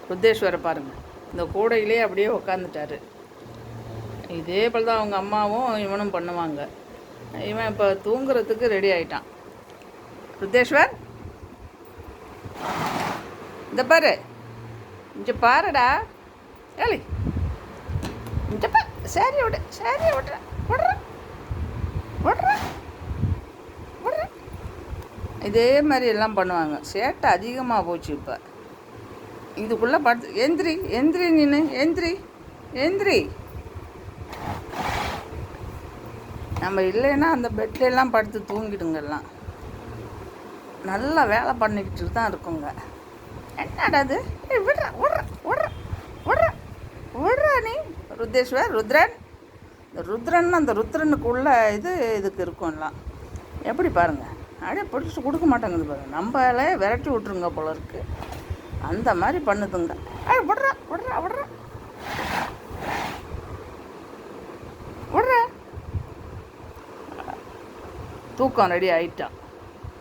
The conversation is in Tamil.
ருத்தேஸ்வரை பாருங்கள், இந்த கூடையிலே அப்படியே உக்காந்துட்டாரு. இதே போல் தான் அவங்க அம்மாவும் இவனும் பண்ணுவாங்க. இவன் இப்போ தூங்குறதுக்கு ரெடி ஆகிட்டான். ருத்தேஸ்வர், இந்த பாரு, இங்கே பாருடா. ஏழி, இந்த பா, சரி விடு, சரி விட்ற, விட்ற விட்ற விட்ற. இதே மாதிரி எல்லாம் பண்ணுவாங்க. சேட்டை அதிகமாக போச்சு இப்போ. இதுக்குள்ளே படுத்து எந்திரி, எந்திரி, நீனு எந்திரி, எந்திரி. நம்ம இல்லைன்னா அந்த பெட்லாம் படுத்து தூங்கிடுங்கெல்லாம். நல்லா வேலை பண்ணிக்கிட்டு தான் இருக்குங்க. என்னடா அது? விட்ற விட்ற விட்ற விட்ற விட்ற. நீ ருத்தேஸ்வர், ருத்ரன், இந்த ருத்ரன், அந்த ருத்ரனுக்குள்ள இதுக்கு இருக்கும்லாம். எப்படி பாருங்கள், அப்படியே பிடிச்சி கொடுக்க மாட்டேங்குது பாருங்கள். நம்மளே விரட்டி விட்ருங்க போல இருக்குது. அந்த மாதிரி பண்ணுதுங்க. விட்ற விட்ற விட்ற விட்ற. தூக்கம் ரெடி ஆகிட்டான்.